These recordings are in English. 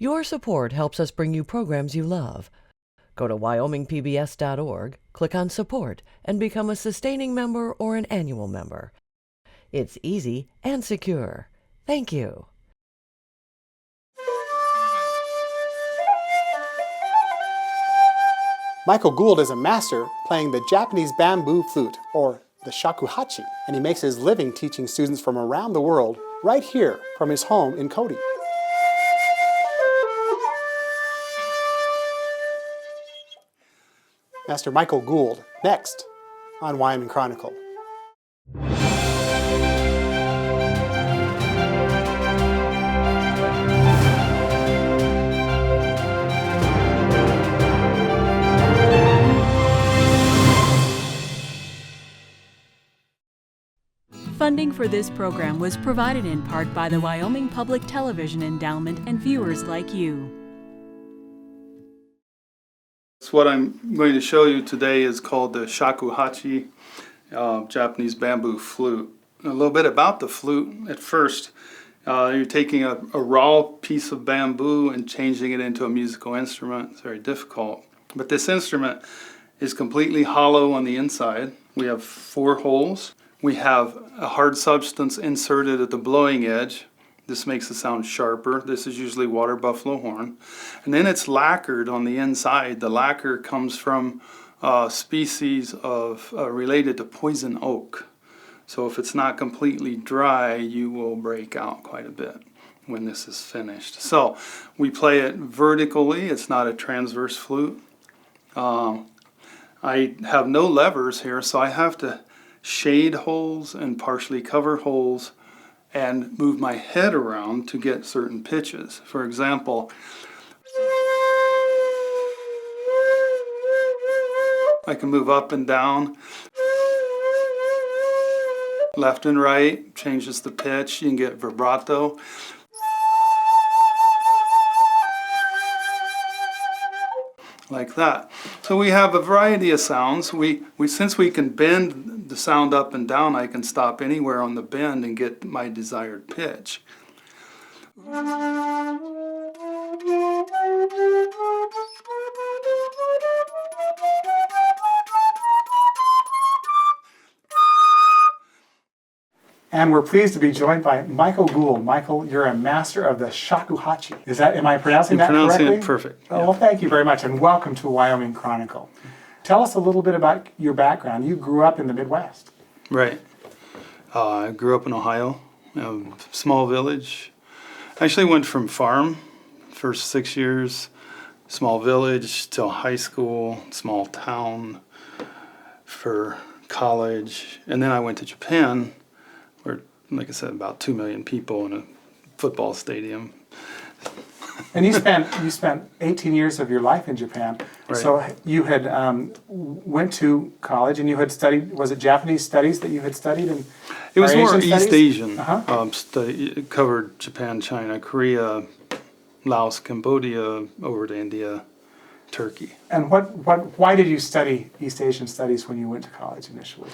Your support helps us bring you programs you love. Go to wyomingpbs.org, click on Support, and become a sustaining member or an annual member. It's easy and secure. Thank you. Michael Gould is a master playing the Japanese bamboo flute, or the Shakuhachi, and he makes his living teaching students from around the world right here from his home in Cody. Master Michael Gould, next on Wyoming Chronicle. Funding for this program was provided in part by the Wyoming Public Television Endowment and viewers like you. What I'm going to show you today is called the Shakuhachi, Japanese bamboo flute. A little bit about the flute. At first, you're taking a raw piece of bamboo and changing it into a musical instrument. It's very difficult. But this instrument is completely hollow on the inside. We have 4 holes. We have a hard substance inserted at the blowing edge. This makes the sound sharper. This is usually water buffalo horn. And then it's lacquered on the inside. The lacquer comes from a species of related to poison oak. So if it's not completely dry, you will break out quite a bit when this is finished. So we play it vertically. It's not a transverse flute. I have no levers here, so I have to shade holes and partially cover holes and move my head around to get certain pitches. For example, I can move up and down, left and right, changes the pitch. You can get vibrato. Like that. So we have a variety of sounds. Since we can bend the sound up and down, I can stop anywhere on the bend and get my desired pitch. And we're pleased to be joined by Michael Gould. Michael, you're a master of the Shakuhachi. Am I pronouncing that correctly? Pronouncing it perfect. Oh, well, thank you very much, and welcome to Wyoming Chronicle. Tell us a little bit about your background. You grew up in the Midwest. Right. I grew up in Ohio, a small village. I actually went from farm, first 6 years, small village, till high school, small town, for college, and then I went to Japan, where, like I said, about 2 million people in a football stadium. And you spent 18 years of your life in Japan. Right. So you had went to college and you had studied, was it Japanese studies that you had studied? It was more Asian East studies? Asian. Uh-huh. It covered Japan, China, Korea, Laos, Cambodia, over to India, Turkey. And why did you study East Asian studies when you went to college initially?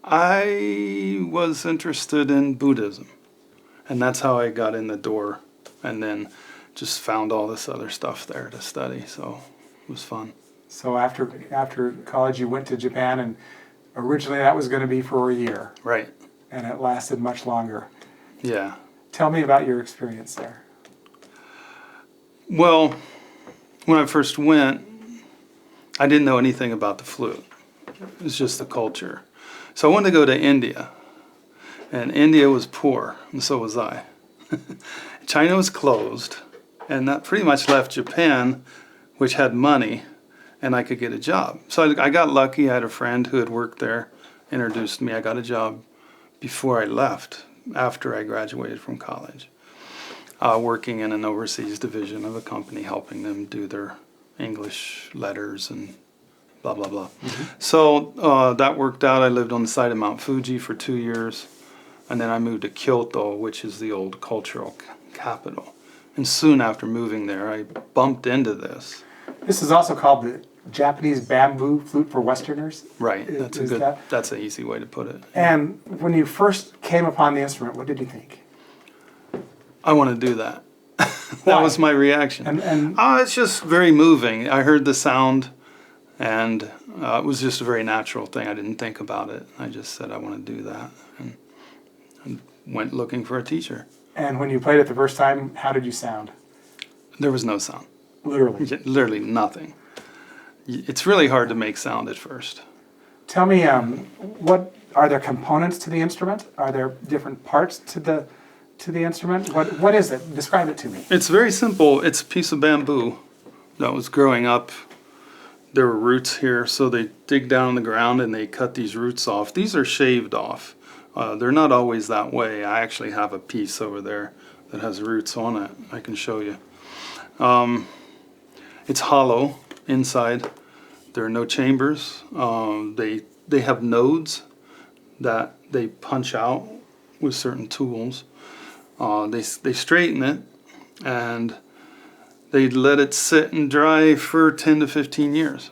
I was interested in Buddhism, and that's how I got in the door, and then just found all this other stuff there to study, so it was fun. So after college you went to Japan, and originally that was going to be for a year. Right. And it lasted much longer. Yeah. Tell me about your experience there. Well, when I first went, I didn't know anything about the flute. It was just the culture. So I wanted to go to India, and India was poor, and so was I. China was closed, and that pretty much left Japan, which had money, and I could get a job. So I got lucky. I had a friend who had worked there, introduced me. I got a job before I left, after I graduated from college, working in an overseas division of a company, helping them do their English letters and blah, blah, blah. Mm-hmm. So that worked out. I lived on the side of Mount Fuji for 2 years, and then I moved to Kyoto, which is the old cultural capital. And soon after moving there, I bumped into this. This is also called the Japanese bamboo flute for Westerners. Right. That's an easy way to put it. And when you first came upon the instrument, what did you think? I want to do that. That was my reaction. It's just very moving. I heard the sound, and it was just a very natural thing. I didn't think about it. I just said I want to do that, and went looking for a teacher. And when you played it the first time, how did you sound? There was no sound. Literally? Literally nothing. It's really hard to make sound at first. Tell me, what are there components to the instrument? Are there different parts to the instrument? What is it? Describe it to me. It's very simple. It's a piece of bamboo that was growing up. There were roots here, so they dig down in the ground and they cut these roots off. These are shaved off. They're not always that way. I actually have a piece over there that has roots on it. I can show you. It's hollow inside. There are no chambers. They have nodes that they punch out with certain tools. They straighten it, and they let it sit and dry for 10 to 15 years.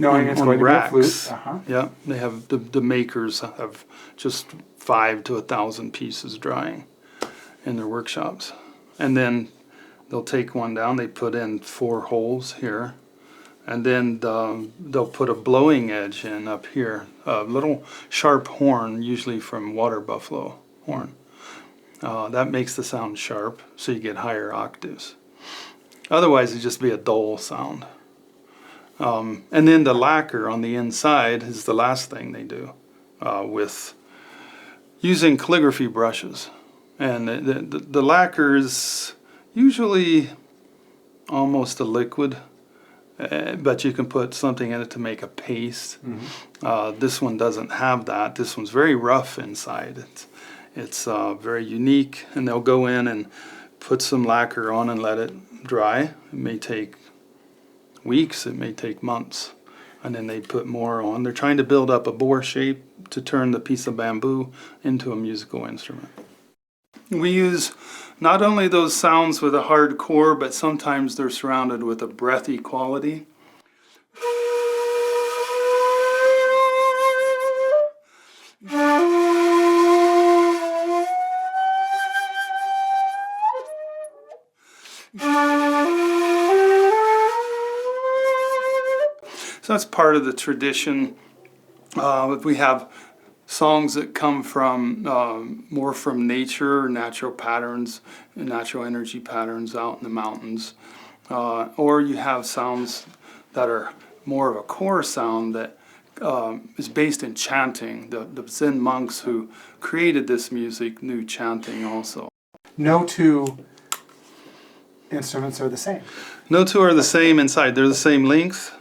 Knowing it's going to be a flute. Yeah, they have the makers have just 5 to 1,000 pieces drying in their workshops, and then they'll take one down. They put in 4 holes here, and then they'll put a blowing edge in up here, a little sharp horn, usually from water buffalo horn. That makes the sound sharp, so you get higher octaves. Otherwise, it'd just be a dull sound. And then the lacquer on the inside is the last thing they do with using calligraphy brushes. And the lacquer is usually almost a liquid, but you can put something in it to make a paste. This one doesn't have that. This one's very rough inside. It's very unique, and they'll go in and put some lacquer on and let it dry. It may take weeks, it may take months, and then they put more on. They're trying to build up a bore shape to turn the piece of bamboo into a musical instrument. We use not only those sounds with a hard core, but sometimes they're surrounded with a breathy quality. So that's part of the tradition. We have songs that come from more from nature, natural patterns, natural energy patterns out in the mountains. Or you have sounds that are more of a core sound that is based in chanting. The Zen monks who created this music knew chanting also. No two instruments are the same. No two are the same inside. They're the same length.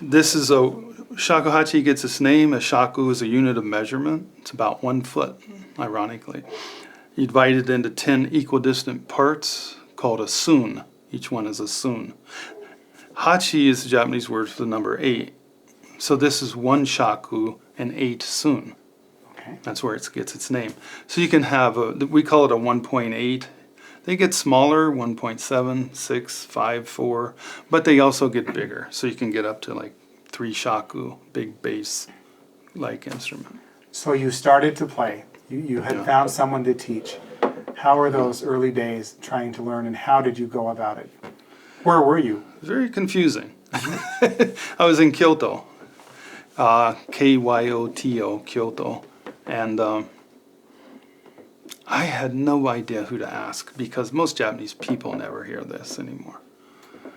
This is a shakuhachi gets its name. A shaku is a unit of measurement. It's about 1 foot, ironically. You divide it into 10 equidistant parts called a sun. Each one is a sun. Hachi is the Japanese word for the number 8. So this is 1 shaku and 8 sun. Okay. That's where it gets its name. So you can have we call it a 1.8. They get smaller, 1.7, 6, 5, 4, but they also get bigger. So you can get up to like 3 shaku, big bass-like instrument. So you started to play. You had found someone to teach. How were those early days trying to learn, and how did you go about it? Where were you? Very confusing. I was in Kyoto, Kyoto, Kyoto, and I had no idea who to ask because most Japanese people never hear this anymore.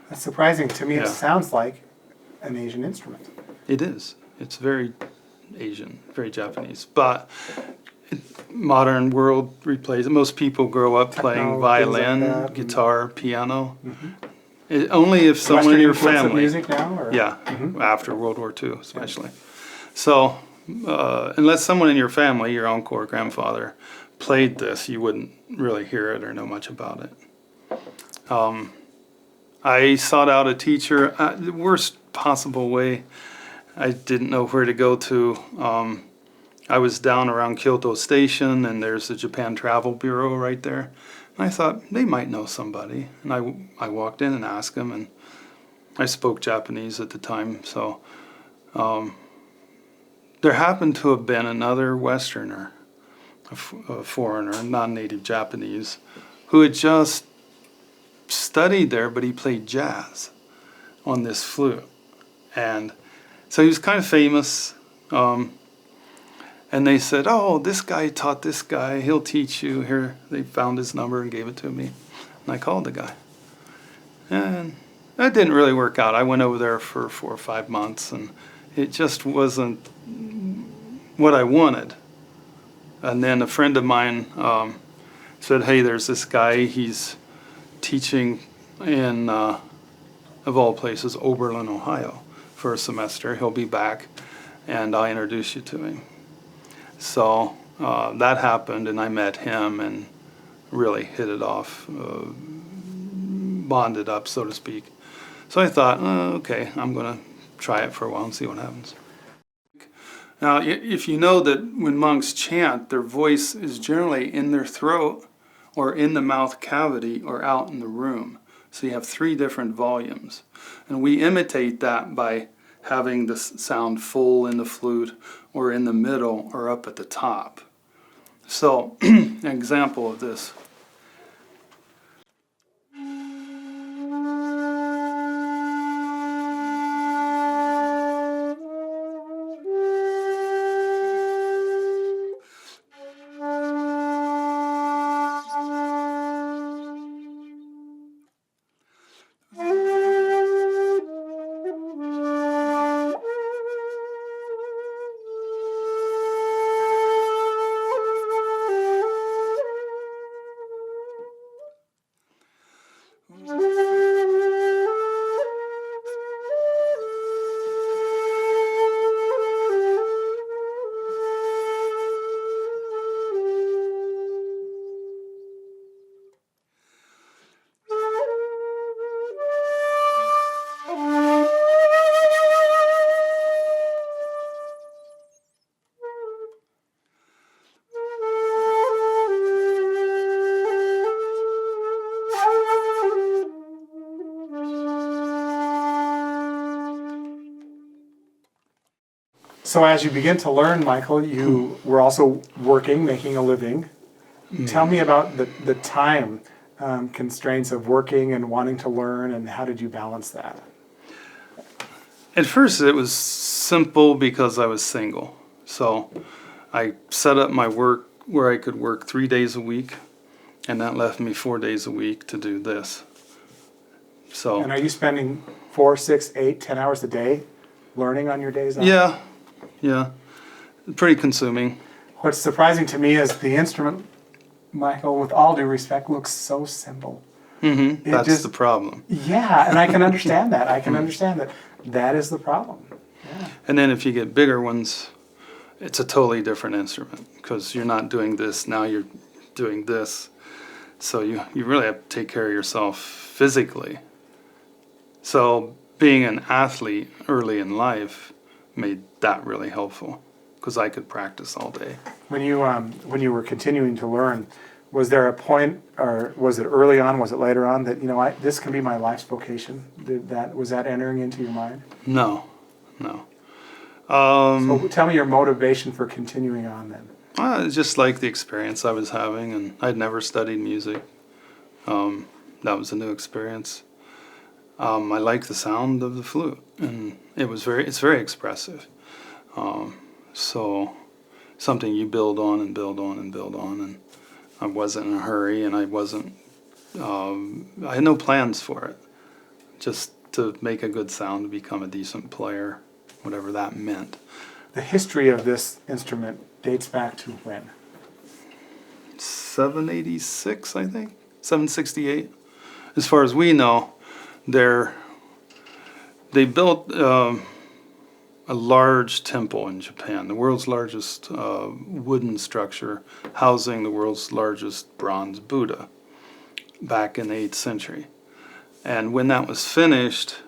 That's surprising. To me, it sounds like an Asian instrument. It is. It's very Asian, very Japanese. But modern world replays it. Most people grow up playing violin, like guitar, piano. Only if someone in your family. Music now, or? Yeah, after World War II especially. So unless someone in your family, your uncle or grandfather, played this, you wouldn't really hear it or know much about it. I sought out a teacher the worst possible way. I didn't know where to go to. I was down around Kyoto Station, and there's the Japan Travel Bureau right there. And I thought they might know somebody. And I walked in and asked them, and I spoke Japanese at the time. So there happened to have been another Westerner, a foreigner, non-native Japanese, who had just studied there, but he played jazz on this flute. And so he was kind of famous. And they said, oh, this guy taught this guy, he'll teach you. Here, they found his number and gave it to me. And I called the guy. And that didn't really work out. I went over there for 4 or 5 months, and it just wasn't what I wanted. And then a friend of mine said, hey, there's this guy, he's teaching in, of all places, Oberlin, Ohio, for a semester. He'll be back, and I'll introduce you to him. So that happened, and I met him and really hit it off, bonded up, so to speak. So I thought, okay, I'm going to try it for a while and see what happens. Now, if you know that when monks chant, their voice is generally in their throat or in the mouth cavity or out in the room. So you have 3 different volumes. And we imitate that by having the sound full in the flute or in the middle or up at the top. So, an example of this. So as you begin to learn, Michael, you were also working, making a living. Tell me about the time constraints of working and wanting to learn, and how did you balance that? At first it was simple because I was single. So I set up my work where I could work 3 days a week, and that left me 4 days a week to do this. So. And are you spending 4, 6, 8, 10 hours a day learning on your days off? Yeah, pretty consuming. What's surprising to me is the instrument, Michael, with all due respect, looks so simple. Mm-hmm. That's the problem. Yeah, and I can understand that. I can understand that. That is the problem. Yeah. And then if you get bigger ones, it's a totally different instrument, because you're not doing this, now you're doing this. So you really have to take care of yourself physically. So being an athlete early in life made that really helpful, because I could practice all day. When you were continuing to learn, was there a point, or was it early on, was it later on, that, this can be my life's vocation? Was that entering into your mind? No. So tell me your motivation for continuing on then. It's just like the experience I was having, and I'd never studied music. That was a new experience. I like the sound of the flute, and it's very expressive. So something you build on and build on and build on, and I wasn't in a hurry, and I had no plans for it. Just to make a good sound, to become a decent player, whatever that meant. The history of this instrument dates back to when? 786, I think, 768. As far as we know, they built a large temple in Japan, the world's largest wooden structure, housing the world's largest bronze Buddha back in the 8th century. And when that was finished,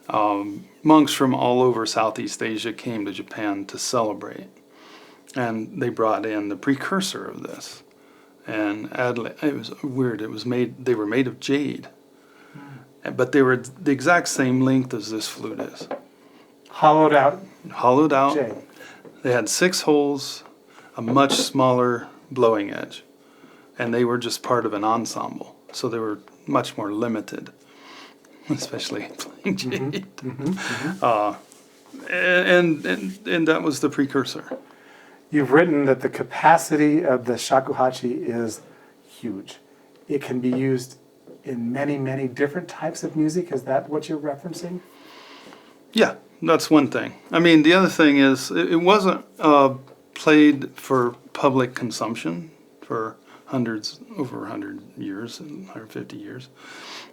monks from all over Southeast Asia came to Japan to celebrate. And they brought in the precursor of this. And it was weird. They were made of jade. But they were the exact same length as this flute is. Hollowed out. Jade. They had 6 holes, a much smaller blowing edge. and they were just part of an ensemble, so they were much more limited, especially playing jade. And that was the precursor. You've written that the capacity of the shakuhachi is huge. It can be used in many, many different types of music. Is that what you're referencing? Yeah, that's one thing. I mean, the other thing is it wasn't played for public consumption for over 100 years, 150 years.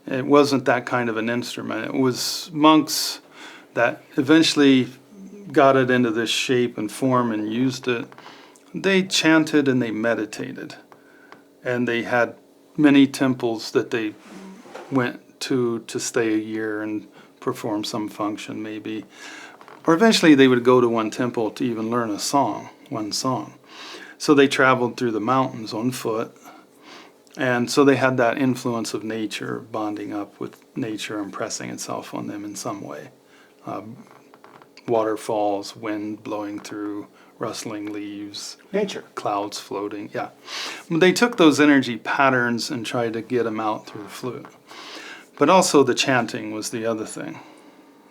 It wasn't that kind of an instrument. It was monks that eventually got it into this shape and form and used it. They chanted and they meditated. And they had many temples that they went to stay a year and perform some function maybe. Or eventually they would go to one temple to even learn one song. So they traveled through the mountains on foot. And so they had that influence of nature, bonding up with nature, impressing itself on them in some way. Waterfalls, wind blowing through, rustling leaves, Nature. clouds floating, yeah. They took those energy patterns and tried to get them out through the flute. But also the chanting was the other thing.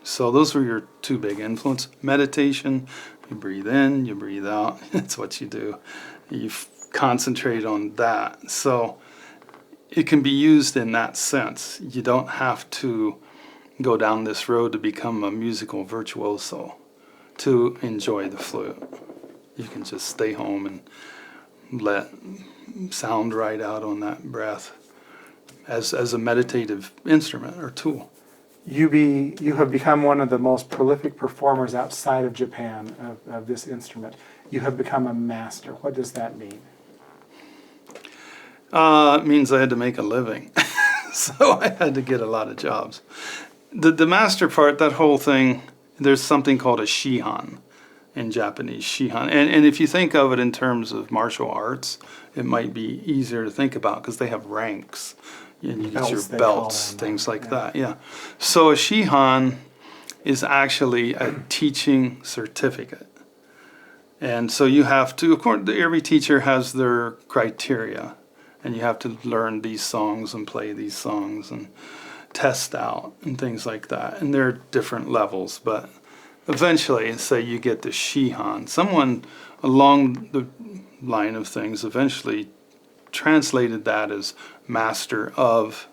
So those were your two big influences. Meditation, you breathe in, you breathe out. That's what you do. You concentrate on that. So it can be used in that sense. You don't have to go down this road to become a musical virtuoso to enjoy the flute. You can just stay home and let sound right out on that breath as a meditative instrument or tool. You have become one of the most prolific performers outside of Japan of this instrument. You have become a master. What does that mean? It means I had to make a living. So I had to get a lot of jobs. The master part, that whole thing, there's something called a Shihan in Japanese, Shihan. And if you think of it in terms of martial arts, it might be easier to think about because they have ranks. And you get your belts, things like that, yeah. So a Shihan is actually a teaching certificate. And so you have to, according to every teacher has their criteria. And you have to learn these songs and play these songs and test out and things like that. And there are different levels, but eventually, say you get the Shihan. Someone along the line of things eventually translated that as Master of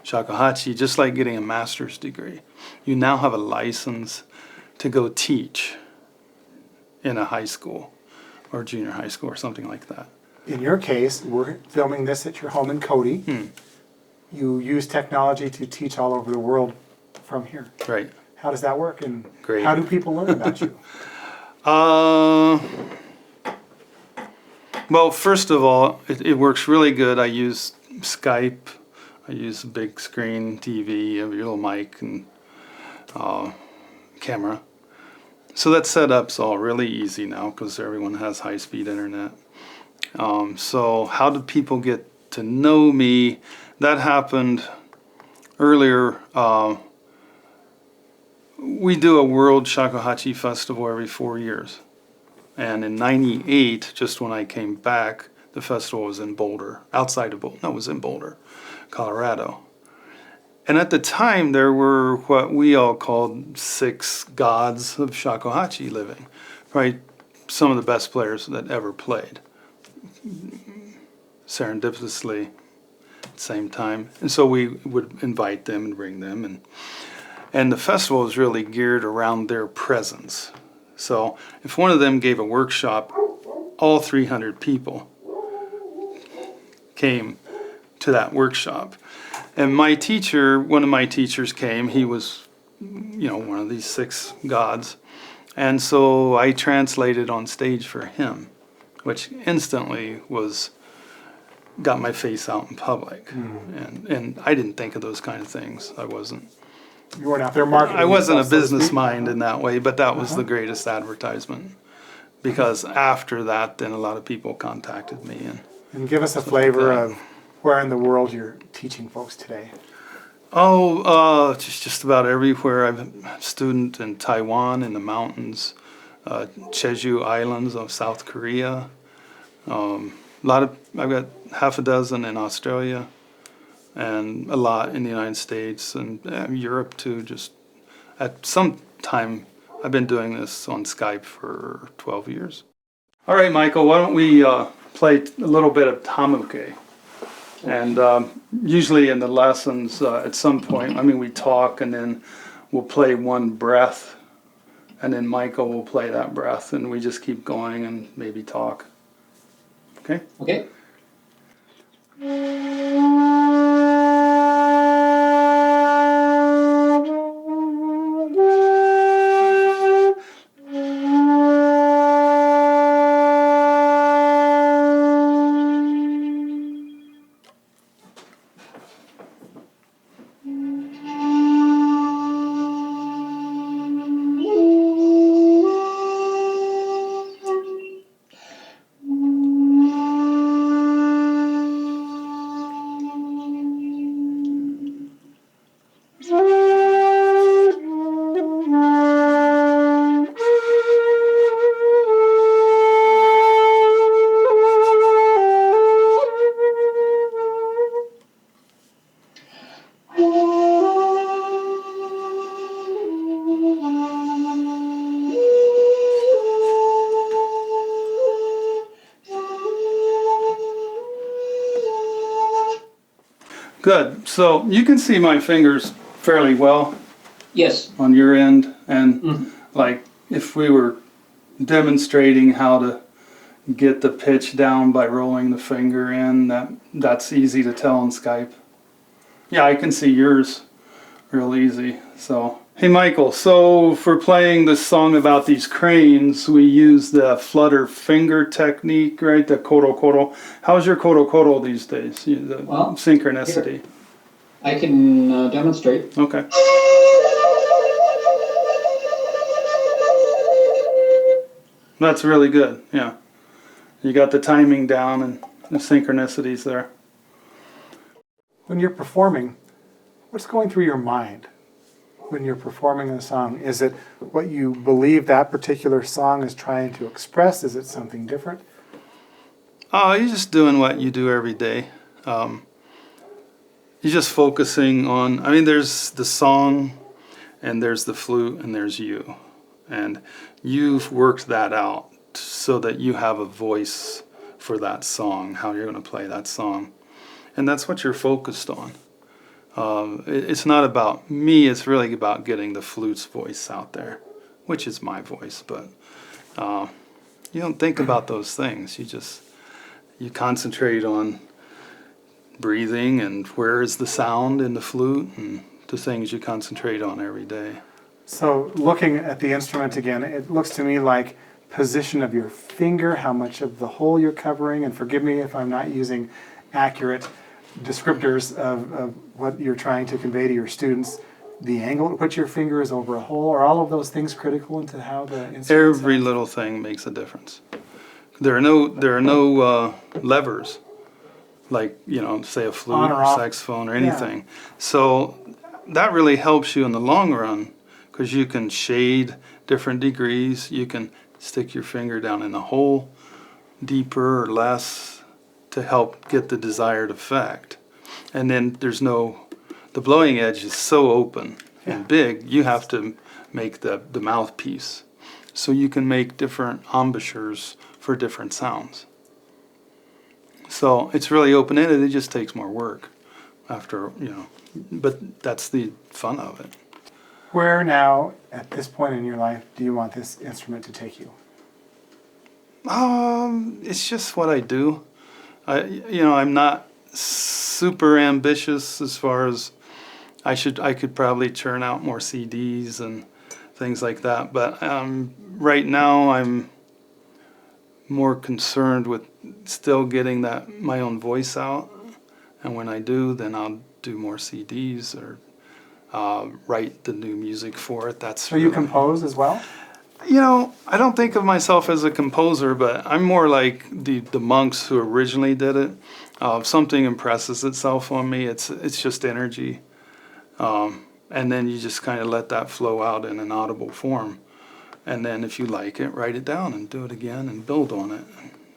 Shakuhachi, just like getting a master's degree. You now have a license to go teach in a high school or junior high school or something like that. In your case, we're filming this at your home in Cody. You use technology to teach all over the world from here. Right. How does that work, and Great. how do people learn about you? Well, first of all, it works really good. I use Skype. I use a big screen TV, a little mic and camera. So that setup's all really easy now because everyone has high-speed internet. So how did people get to know me? That happened earlier. We do a World Shakuhachi Festival every 4 years. And in '98, just when I came back, the festival was in Boulder, outside of Boulder. No, it was in Boulder, Colorado. And at the time, there were what we all called 6 gods of shakuhachi living. Probably some of the best players that ever played. Serendipitously, at the same time. And so we would invite them and bring them. And the festival was really geared around their presence. So if one of them gave a workshop, all 300 people came to that workshop. And my teacher, one of my teachers came, he was, one of these 6 gods. And so I translated on stage for him, which instantly got my face out in public. And I didn't think of those kind of things. You weren't out there marketing. I wasn't a yourself, so to business speak. mind in that way, but that was the greatest advertisement. Because after that, then a lot of people contacted me. And give us a flavor of where in the world you're teaching folks today. Just about everywhere. I'm a student in Taiwan, in the mountains, Jeju Islands of South Korea, I've got half a dozen in Australia, and a lot in the United States and Europe too. Just at some time, I've been doing this on Skype for 12 years. All right, Michael, why don't we play a little bit of tamuke? And usually in the lessons, at some point, we talk and then we'll play one breath, and then Michael will play that breath, and we just keep going and maybe talk. Okay? Okay. Good. So you can see my fingers fairly well Yes. on your end, and like if we were demonstrating how to get the pitch down by rolling the finger in, that's easy to tell on Skype. Yeah, I can see yours real easy. So hey Michael, so for playing this song about these cranes, we use the flutter finger technique, right? The kodo kodo. How's your kodo kodo these days? The Well, synchronicity. here. I can demonstrate. Okay. That's really good. Yeah. You got the timing down and the synchronicities there. When you're performing, what's going through your mind when you're performing a song? Is it what you believe that particular song is trying to express? Is it something different? Oh, you're just doing what you do every day. You're just focusing on, there's the song, and there's the flute, and there's you. And you've worked that out so that you have a voice for that song, how you're going to play that song. And that's what you're focused on. It's not about me, it's really about getting the flute's voice out there, which is my voice. But you don't think about those things. You concentrate on breathing and where is the sound in the flute and the things you concentrate on every day. So looking at the instrument again, it looks to me like position of your finger, how much of the whole you're covering, and forgive me if I'm not using accurate descriptors of what you're trying to convey to your students. The angle at which your finger is over a hole, are all of those things critical into how the instrument Every sounds? little thing makes a difference. There are no levers, like, say a flute On or or off. saxophone or anything. So that really helps you in the long run, because you can shade different degrees. You can stick your finger down in the hole deeper or less to help get the desired effect. And then the blowing edge is so open and big, you have to make the mouthpiece. So you can make different embouchures for different sounds. So it's really open-ended. It just takes more work but that's the fun of it. Where now, at this point in your life, do you want this instrument to take you? It's just what I do. I'm not super ambitious as far as I could probably churn out more CDs and things like that. But right now I'm more concerned with still getting my own voice out. And when I do, then I'll do more CDs or write the new music for it. So you compose as well? I don't think of myself as a composer, but I'm more like the monks who originally did it. Something impresses itself on me. It's just energy. And then you just kind of let that flow out in an audible form. And then if you like it, write it down and do it again and build on it.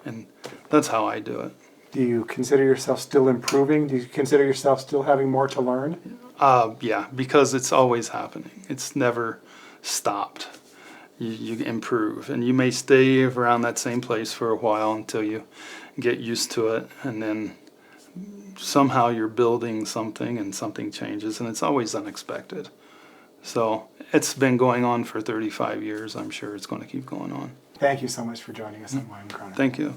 And that's how I do it. Do you consider yourself still improving? Do you consider yourself still having more to learn? Yeah, because it's always happening. It's never stopped. You improve, and you may stay around that same place for a while until you get used to it, and then somehow you're building something and something changes, and it's always unexpected. So it's been going on for 35 years. I'm sure it's going to keep going on. Thank you so much for joining us on Wyoming Chronicle. Thank you.